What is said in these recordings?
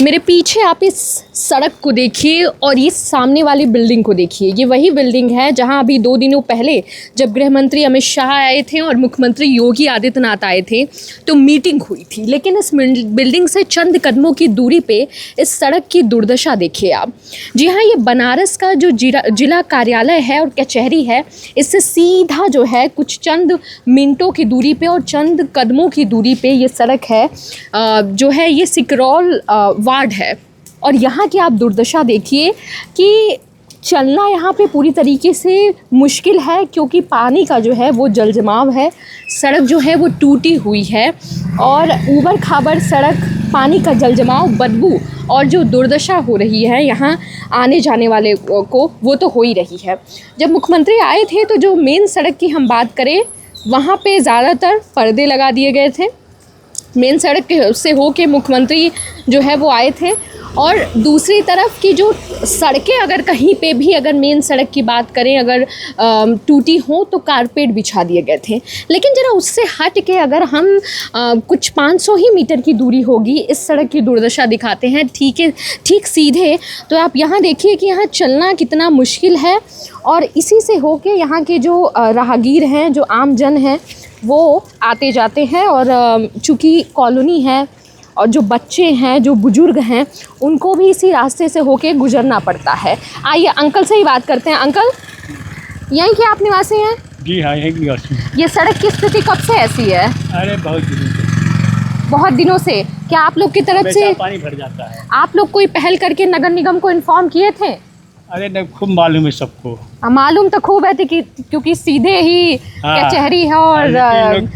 मेरे पीछे आप इस सड़क को देखिए और ये सामने वाली बिल्डिंग को देखिए। ये वही बिल्डिंग है जहां अभी 2 दिनों पहले जब गृह मंत्री अमित शाह आए थे और मुख्यमंत्री योगी आदित्यनाथ आए थे तो मीटिंग हुई थी। लेकिन इस बिल्डिंग से चंद कदमों की दूरी पे इस सड़क की दुर्दशा देखिए आप। जी हाँ, ये बनारस का जो जिला कार्यालय है और कचहरी है, इससे सीधा जो है कुछ चंद मिनटों की दूरी पे और चंद कदमों की दूरी पे ये सड़क है। जो है ये सिकरौल वार्ड है और यहाँ की आप दुर्दशा देखिए कि चलना यहाँ पे पूरी तरीके से मुश्किल है क्योंकि पानी का जो है वो जल जमाव है। सड़क जो है वो टूटी हुई है और ऊबड़ खाबड़ सड़क, पानी का जल जमाव, बदबू और जो दुर्दशा हो रही है यहाँ आने जाने वाले को, वो तो हो ही रही है। जब मुख्यमंत्री आए थे तो जो मेन सड़क की हम बात करें वहाँ पे ज़्यादातर पर्दे लगा दिए गए थे। मेन सड़क से हो के मुख्यमंत्री जो है वो आए थे और दूसरी तरफ की जो सड़कें अगर कहीं पे भी अगर मेन सड़क की बात करें अगर टूटी हो तो कारपेट बिछा दिए गए थे। लेकिन ज़रा उससे हट के अगर हम कुछ 500 ही मीटर की दूरी होगी इस सड़क की दुर्दशा दिखाते हैं, ठीक सीधे, तो आप यहाँ देखिए कि यहाँ चलना कितना मुश्किल है। और इसी से हो के यहाँ के जो राहगीर हैं, जो आम जन हैं, वो आते जाते हैं और चूँकि कॉलोनी है और जो बच्चे हैं, जो बुजुर्ग हैं, उनको भी इसी रास्ते से होके गुजरना पड़ता है। आइए अंकल से ही बात करते हैं। अंकल, यहीं के आप निवासी हैं? जी हाँ, यहीं की निवासी हूँ। ये सड़क की स्थिति कब से ऐसी है? अरे बहुत दिनों से। बहुत दिनों से। क्या आप लोग की तरफ से पानी भर जाता है? आप लोग कोई पहल करके नगर निगम को इन्फॉर्म किए थे? अरे नहीं, खूब मालूम है सबको। मालूम तो खूब है क्योंकि सीधे ही कचहरी है और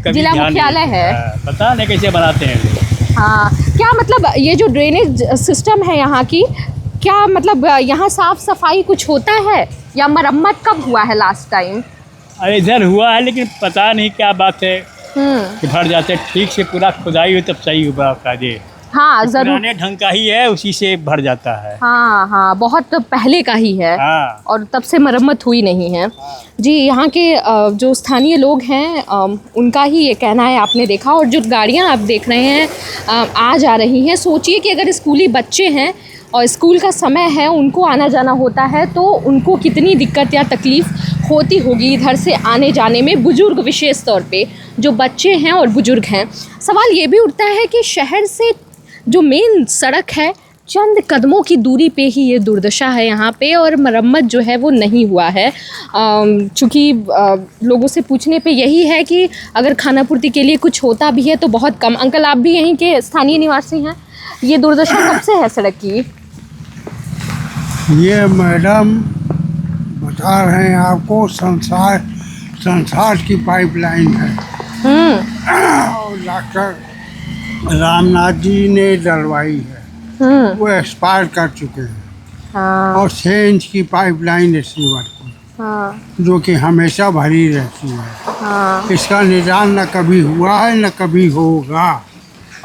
जिला मुख्यालय है। पता नहीं कैसे बनाते हैं। हाँ, क्या मतलब ये जो ड्रेनेज सिस्टम है यहाँ की, क्या मतलब यहाँ साफ सफाई कुछ होता है या मरम्मत कब हुआ है लास्ट टाइम? अरे इधर हुआ है लेकिन पता नहीं क्या बात है कि भर जाते हैं। ठीक से पूरा खुदाई हो तब सही हुआ काजे। हाँ जरूर, पुराने ढंग का ही है, उसी से भर जाता है। हाँ हाँ, बहुत पहले का ही है। हाँ। और तब से मरम्मत हुई नहीं है। जी, यहाँ के जो स्थानीय लोग हैं उनका ही ये कहना है। आपने देखा, और जो गाड़ियाँ आप देख रहे हैं आ जा रही हैं, सोचिए कि अगर स्कूली बच्चे हैं और स्कूल का समय है, उनको आना जाना होता है तो उनको कितनी दिक्कत या तकलीफ़ होती होगी इधर से आने जाने में। बुजुर्ग विशेष तौर पे जो बच्चे हैं और बुजुर्ग हैं, सवाल ये भी उठता है कि शहर से जो मेन सड़क है चंद कदमों की दूरी पे ही ये दुर्दशा है यहाँ पे और मरम्मत जो है वो नहीं हुआ है। चूँकि लोगों से पूछने पे यही है कि अगर खानापूर्ति के लिए कुछ होता भी है तो बहुत कम। अंकल, आप भी यहीं के स्थानीय निवासी हैं, ये दुर्दशा कब से है सड़क की? ये मैडम बता रहे हैं आपको, संसार की पाइपलाइन है और डॉक्टर रामनाथ जी ने डलवाई है। वो एक्सपायर कर चुके हैं। हाँ। और 6 इंच की पाइपलाइन है सीवर की। हाँ। जो कि हमेशा भरी रहती है। हाँ। इसका निदान न कभी हुआ है न कभी होगा।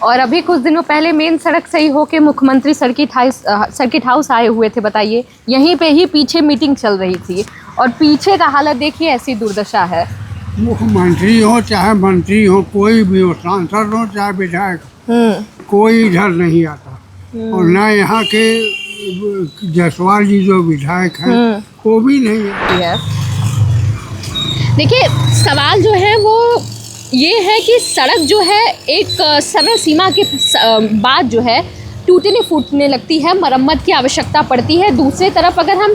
और अभी कुछ दिनों पहले मेन सड़क सही होके मुख्यमंत्री सर्किट हाउस आए हुए थे। बताइए, यहीं पे ही पीछे मीटिंग चल रही थी और पीछे का हालत देखिए, ऐसी दुर्दशा है। मुख्यमंत्री हो चाहे मंत्री हो, कोई भी हो, सांसद हो चाहे विधायक, कोई इधर नहीं आता। और ना यहाँ के जायसवाल जी जो विधायक हैं वो भी नहीं है। देखिए, सवाल जो है वो ये है कि सड़क जो है एक समय सीमा के बाद जो है टूटने फूटने लगती है, मरम्मत की आवश्यकता पड़ती है। दूसरी तरफ अगर हम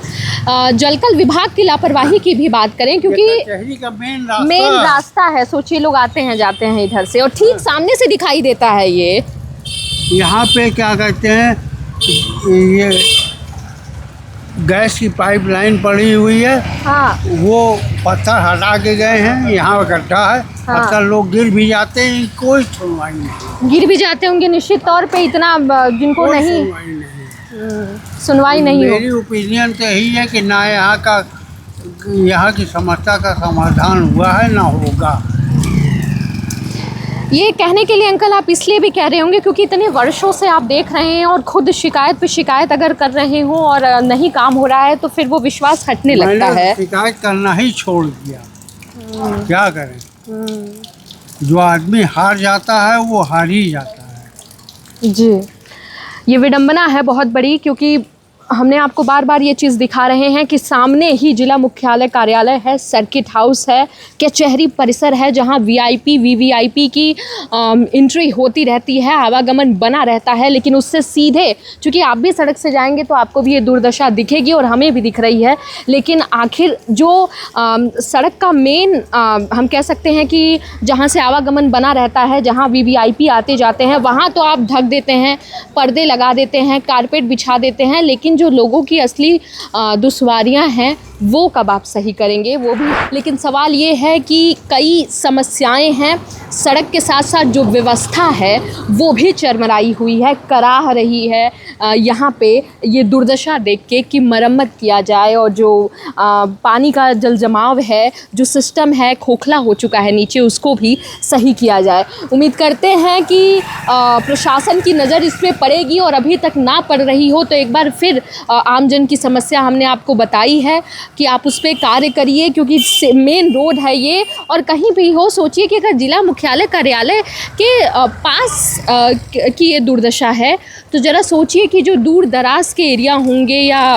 जलकल विभाग की लापरवाही की भी बात करें, क्योंकि कचहरी का मेन रास्ता है, सोचिए लोग आते हैं जाते हैं इधर से और ठीक सामने से दिखाई देता है। ये यहाँ पे क्या कहते हैं, ये गैस की पाइपलाइन पड़ी हुई है। हाँ। वो पत्थर हटा के गए हैं, यहाँ गड्ढा है। हाँ। अक्सर लोग गिर भी जाते हैं, कोई सुनवाई नहीं। गिर भी जाते होंगे निश्चित तौर पे, इतना जिनको नहीं सुनवाई नहीं। मेरी ओपिनियन तो यही है कि ना यहाँ की समस्या का समाधान हुआ है ना होगा। ये कहने के लिए अंकल आप इसलिए भी कह रहे होंगे क्योंकि इतने वर्षों से आप देख रहे हैं और खुद शिकायत पे शिकायत अगर कर रहे हो और नहीं काम हो रहा है तो फिर वो विश्वास हटने लगता है। शिकायत करना ही छोड़ दिया, क्या करें। जो आदमी हार जाता है वो हार ही जाता है। जी, ये विडंबना है बहुत बड़ी, क्योंकि हमने आपको बार बार ये चीज़ दिखा रहे हैं कि सामने ही जिला मुख्यालय कार्यालय है, सर्किट हाउस है, कचहरी परिसर है, जहां वीआईपी वीवीआईपी की एंट्री होती रहती है, आवागमन बना रहता है। लेकिन उससे सीधे, चूँकि आप भी सड़क से जाएंगे तो आपको भी ये दुर्दशा दिखेगी और हमें भी दिख रही है। लेकिन आखिर जो सड़क का मेन हम कह सकते हैं कि जहाँ से आवागमन बना रहता है, जहाँ वीवीआईपी आते जाते हैं, वहाँ तो आप ढक देते हैं, पर्दे लगा देते हैं, कारपेट बिछा देते हैं, लेकिन जो लोगों की असली दुश्वारियां हैं वो कब आप सही करेंगे, वो भी। लेकिन सवाल ये है कि कई समस्याएं हैं, सड़क के साथ साथ जो व्यवस्था है वो भी चरमराई हुई है, कराह रही है। यहाँ पे ये दुर्दशा देख के कि मरम्मत किया जाए और जो पानी का जल जमाव है, जो सिस्टम है खोखला हो चुका है नीचे, उसको भी सही किया जाए। उम्मीद करते हैं कि प्रशासन की नज़र इस पर पड़ेगी, और अभी तक ना पड़ रही हो तो एक बार फिर आमजन की समस्या हमने आपको बताई है कि आप उस पर कार्य करिए, क्योंकि मेन रोड है ये। और कहीं भी हो, सोचिए कि अगर जिला मुख्यालय कार्यालय के पास की ये दुर्दशा है, तो ज़रा सोचिए कि जो दूर दराज के एरिया होंगे या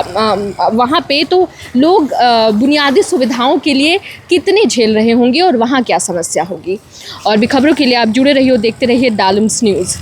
वहाँ पे तो लोग बुनियादी सुविधाओं के लिए कितने झेल रहे होंगे और वहाँ क्या समस्या होगी। और भी खबरों के लिए आप जुड़े रहिए, देखते रहिए डालम्स न्यूज़।